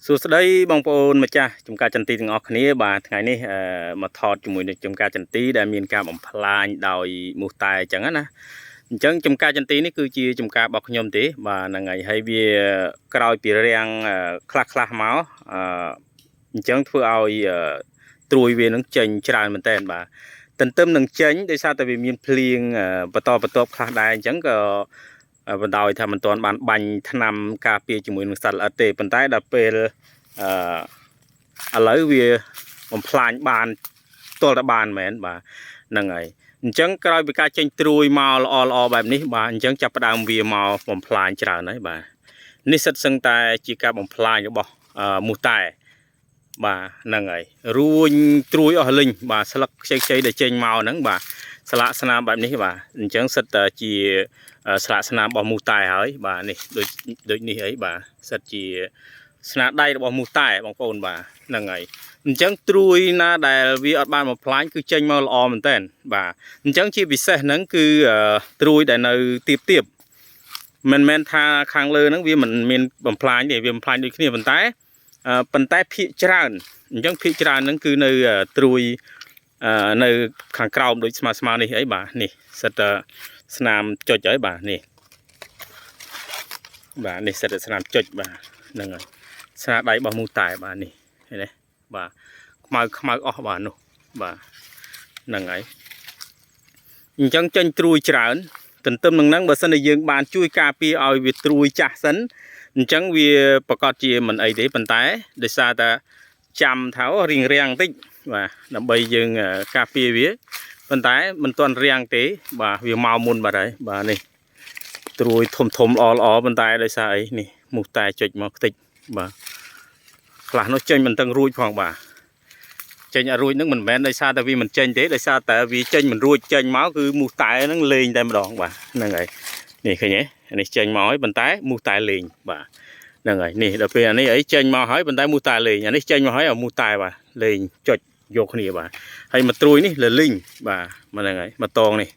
សួស្តីបងប្អូនម្ចាស់ចំការចន្ទីទាំងអស់គ្នាបាទថ្ងៃនេះមកថតជាមួយនឹងចំការចន្ទីដែលមានការបំផ្លាញដោយមូសតែអញ្ចឹងណាអញ្ចឹងចំការចន្ទីនេះគឺជាចំការរបស់ខ្ញុំទេបាទហ្នឹងហើយវាក្រោយពីរាំងខ្លះមកអញ្ចឹងធ្វើឲ្យត្រួយវានឹងចេញច្រើនមែនតើបាទទន្ទឹមនឹងចេញដោយសារតែវាមានភ្លៀងបន្តបន្ទាប់ខ្លះដែរអញ្ចឹងក៏បណ្ដោយថាមិនទាន់បានបាញ់ថ្នាំការពារជាមួយនឹងសត្វល្អិតទេប៉ុន្តែដល់ពេលឥឡូវវាបំផ្លាញបានទល់តែបានមែនបាទហ្នឹងហើយអញ្ចឹងក្រោយពីការចេញត្រួយមកល្អបែបនេះបាទអញ្ចឹងចាប់ផ្ដើមវាមកបំផ្លាញច្រើនហើយបាទនេះសិតសឹងតែជាការបំផ្លាញរបស់មូសតែបាទហ្នឹងហើយរួញត្រួយអស់លិញបាទស្លឹកខ្ចីដែលចេញមកហ្នឹងបាទស្លាកស្នាមបែបនេះបាទអញ្ចឹងសិតតែជាស្លាកស្នាមរបស់មូសតែហើយបាទនេះដូចនេះអីបាទសិតជាស្នាដៃរបស់មូសតែបងប្អូនបាទហ្នឹងហើយអញ្ចឹងត្រួយណាដែលវាអត់បានបំផ្លាញគឺចេញមកល្អមែនតើបាទអញ្ចឹងជាពិសេសហ្នឹងគឺត្រួយដែលនៅទៀបមិនមែនថាខាងលើហ្នឹងវាមិនមានបំផ្លាញទេវាបំផ្លាញដូចគ្នាប៉ុន្តែភាគច្រើនអញ្ចឹងភាគច្រើនហ្នឹងគឺនៅត្រួយនៅខាងក្រោមដូចស្មើនេះអីបាទនេះសិតស្នាមចុចហើយបាទនេះសិតស្នាមចុចបាទហ្នឹងហើយស្នាដៃរបស់មូសតែបាទនេះឃើញទេបាទខ្មៅអស់បាទនោះបាទហ្នឹងហើយអញ្ចឹងចេញត្រួយច្រើនទន្ទឹមនឹងហ្នឹងបើសិនជាយើងបានជួយការពារឲ្យវាត្រួយចាស់សិនអញ្ចឹងវាប្រកាសជាមិនអីទេប៉ុន្តែដោយសារតែចាំថារៀងបន្តិចបាទដើម្បីយើងការពារវាប៉ុន្តែមិនទាន់រាំងទេបាទវាមកមុនបាត់ហើយបាទនេះត្រួយធំល្អប៉ុន្តែដោយសារអីនេះមូសតែចុចមកខ្ទេចបាទខ្លះនោះចេញមិនទាំងរួចផងបាទចេញអត់រួចហ្នឹងមិនមែនដោយសារតែវាមិនចេញទេដោយសារតែវាចេញមិនរួចចេញមកគឺមូសតែហ្នឹងលេងតែម្ដងបាទហ្នឹងហើយនេះឃើញទេនេះចេញមកហើយប៉ុន្តែមូសតែលេងបាទហ្នឹងហើយនេះដល់ពេលអានេះអីចេញមកហើយប៉ុន្តែមូសតែលេងអានេះចេញមកហើយមូសតែបាទលេងចុចយកគ្នាបាទហើយមកត្រួយនេះលលីងបាទមកហ្នឹងហើយមកតងនេះ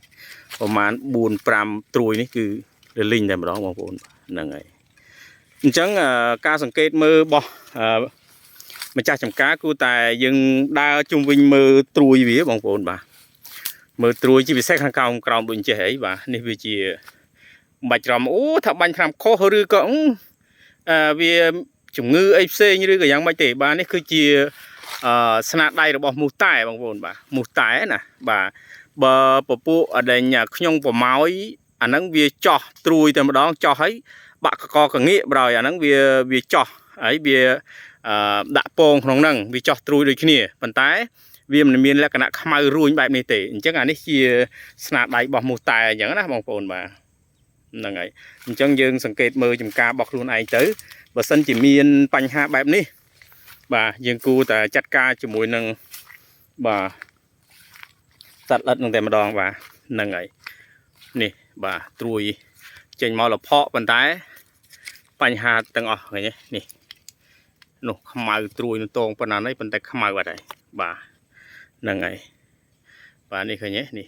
ប្រហែល4 5ត្រួយនេះគឺលលីងតែម្ដងបងប្អូនហ្នឹងហើយអញ្ចឹងការសង្កេតមើលរបស់ម្ចាស់ចំការគួរតែយើងដើរជុំវិញមើលត្រួយវាបងប្អូនបាទមើលត្រួយជាពិសេសខាងក្រោមដូចចេះអីបាទនេះវាជាបាច់ច្រំអូថាបាញ់ថ្នាំខុសឬក៏វាជំងឺអីផ្សេងឬក៏យ៉ាងម៉េចទេបាទនេះគឺជាស្នាដៃរបស់មូសតែបងប្អូនបាទមូសតែណាបាទបើពពួកអដែងខ្ញុំប្រម៉ោយអាហ្នឹងវាចោះត្រួយតែម្ដងចោះហើយបាក់កកងាកប្រយអាហ្នឹងវាចោះហើយវាដាក់ពងក្នុងហ្នឹងវាចោះត្រួយដូចគ្នាប៉ុន្តែវាមិនមានលក្ខណៈខ្មៅរួញបែបនេះទេអញ្ចឹងអានេះជាស្នាដៃរបស់មូសតែអញ្ចឹងណាបងប្អូនបាទហ្នឹងហើយអញ្ចឹងយើងសង្កេតមើលចំការរបស់ខ្លួនឯងទៅបើសិនជាមានបញ្ហាបែបនេះបាទយើងគួរតែចាត់ការជាមួយនឹងបាទសត្វល្អិតនឹងតែម្ដងបាទហ្នឹងហើយនេះបាទត្រួយចេញមកលផកប៉ុន្តែបញ្ហាទាំងអស់ឃើញទេនេះនោះខ្មៅត្រួយនឹងតងប៉ុណ្ណានេះប៉ុន្តែខ្មៅអត់ហើយបាទហ្នឹងហើយបាទនេះឃើញទេនេះ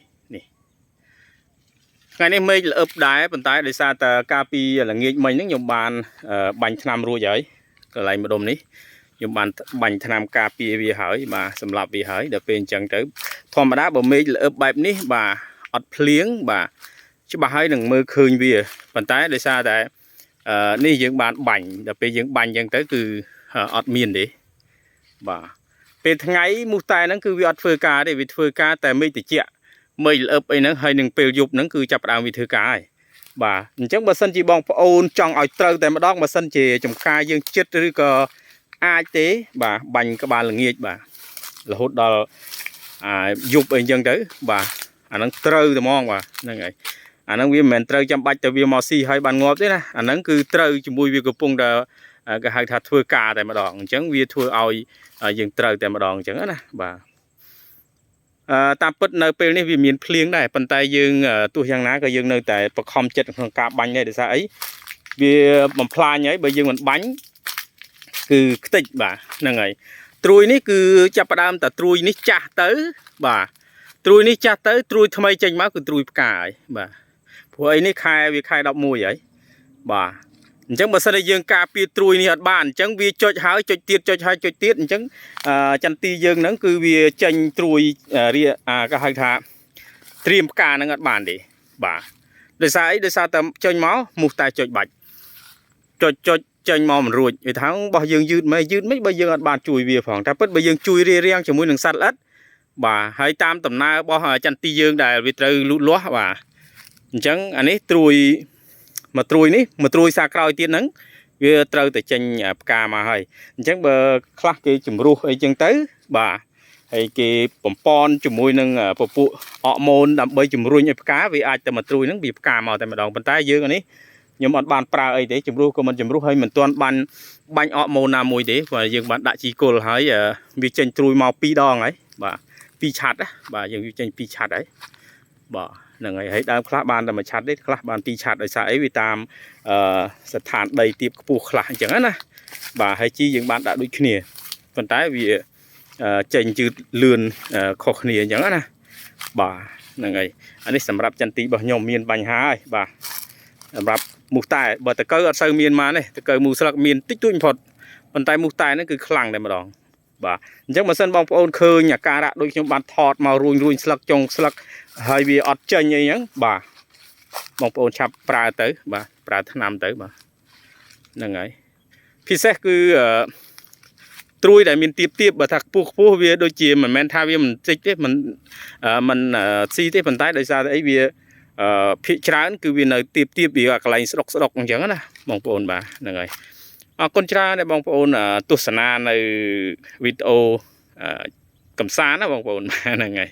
ថ្ងៃនេះមេឃល្អឹបដែរប៉ុន្តែដោយសារតែកាលពីល្ងាចមិញហ្នឹងខ្ញុំបានបាញ់ថ្នាំរួចហើយកន្លែងម្ដុំនេះខ្ញុំបានបាញ់ថ្នាំការពារវាហើយបាទសម្រាប់វាហើយដល់ពេលអញ្ចឹងទៅធម្មតាបើមេឃល្អឹបបែបនេះបាទអត់ភ្លៀងបាទច្បាស់ហើយនឹងមើលឃើញវាប៉ុន្តែដោយសារតែនេះយើងបានបាញ់ដល់ពេលយើងបាញ់អញ្ចឹងទៅគឺអត់មានទេបាទពេលថ្ងៃមូសតែហ្នឹងគឺវាអត់ធ្វើការទេវាធ្វើការតែមេឃត្រជាក់មេឃល្អឹបអីហ្នឹងហើយនឹងពេលយប់ហ្នឹងគឺចាប់ផ្ដើមវាធ្វើការហើយបាទអញ្ចឹងបើសិនជាបងប្អូនចង់ឲ្យត្រូវតែម្ដងបើសិនជាចំការយើងចិត្តឬក៏អាចទេបាទបាញ់ក្បាលល្ងាចបាទរហូតដល់យប់អីអញ្ចឹងទៅបាទអាហ្នឹងត្រូវតែហ្មងបាទហ្នឹងហើយអាហ្នឹងវាមិនមែនត្រូវចាំបាច់តែវាមកស៊ីឲ្យបានងាប់ទេណាអាហ្នឹងគឺត្រូវជាមួយវាកំពុងតែគេហៅថាធ្វើការតែម្ដងអញ្ចឹងវាធ្វើឲ្យយើងត្រូវតែម្ដងអញ្ចឹងណាបាទតាមពិតនៅពេលនេះវាមានភ្លៀងដែរប៉ុន្តែយើងទោះយ៉ាងណាក៏យើងនៅតែបខំចិត្តក្នុងការបាញ់ដែរដោយសារអីវាបំផ្លាញហើយបើយើងមិនបាញ់គឺខ្ទេចបាទហ្នឹងហើយត្រួយនេះគឺចាប់ផ្ដើមតែត្រួយនេះចាស់ទៅបាទត្រួយនេះចាស់ទៅត្រួយថ្មីចេញមកគឺត្រួយផ្កាហើយបាទព្រោះអីនេះវាខែ11ហើយបាទអ จังบ่ซั่นយើងការពារត្រួយនេះអត់បានអញ្ចឹងវាចុចហើយចុចទៀតចុចហើយចុចទៀតអញ្ចឹងចន្ទីយើងហ្នឹងគឺវាចេញត្រួយគេហៅថាត្រៀមផ្កាហ្នឹងអត់បានទេបាទដោយសារអីដោយសារតែចេញមកមូសតែចុចបាច់ចុចចេញមកមិនរួចវាថារបស់យើងយឺតមិនបើយើងអត់បានជួយវាផងតែពិតបើយើងជួយរាងជាមួយនឹងសត្វល្អិតបាទហើយតាមដំណើររបស់ចន្ទីយើងដែលវាត្រូវលូតលាស់បាទអញ្ចឹងអានេះត្រួយមកត្រួយនេះមកត្រួយសារក្រោយទៀតហ្នឹងវាត្រូវតែចេញផ្កាមកហើយអញ្ចឹងបើខ្លះគេជំរុះអីចឹងទៅបាទហើយគេបំពន់ជាមួយនឹងពពួកអរម៉ូនដើម្បីជំរុញឲ្យផ្កាវាអាចតែមកត្រួយហ្នឹងវាផ្កាមកតែម្ដងប៉ុន្តែយើងអានេះខ្ញុំអត់បានប្រើអីទេជំរុះក៏មិនជំរុះហើយមិនទាន់បានបាញ់អរម៉ូនណាមួយទេព្រោះយើងបានដាក់ជីគល់ហើយវាចេញត្រួយមក2 ដងហើយបាទ2ឆាត់ណាបាទយើងវាចេញ2ឆាត់ហើយបាទហ្នឹងហើយដើមខ្លះបានតែមួយឆាត់ទេខ្លះបាន2ឆាត់ដោយសារអីវាតាមស្ថានដីទាបខ្ពស់ខ្លះអញ្ចឹងណាបាទហើយជីយើងបានដាក់ដូចគ្នាប៉ុន្តែវាចេញយឺតលឿនខុសគ្នាអញ្ចឹងណាបាទហ្នឹងហើយអានេះសម្រាប់ចន្ទីរបស់ខ្ញុំមានបញ្ហាហើយបាទសម្រាប់មូសតែបើតកៅអត់សូវមានមកទេតកៅមូសស្លឹកមានតិចតួចបំផុតប៉ុន្តែមូសតែហ្នឹងគឺខ្លាំងតែម្ដងបាទអញ្ចឹងបើសិនបងប្អូនឃើញអាការៈដូចខ្ញុំបានថតមករួញស្លឹកចុងស្លឹកហើយវាអត់ចេញអីហ្នឹងបាទបងប្អូនឆាប់ប្រើទៅបាទប្រើថ្នាំទៅបាទហ្នឹងហើយពិសេសគឺត្រួយដែលមានទៀបបើថាខ្ពស់វាដូចជាមិនមែនថាវាមិនតិចទេមិនស៊ីទេប៉ុន្តែដោយសារតែអីវាភាគច្រើនគឺវានៅទៀបវាកន្លែងស្ដុកអញ្ចឹងណាបងប្អូនបាទហ្នឹងហើយអរគុណច្រើនដែលបងប្អូនទស្សនានៅវីដេអូកំសាន្តណាបងប្អូនហ្នឹងហើយ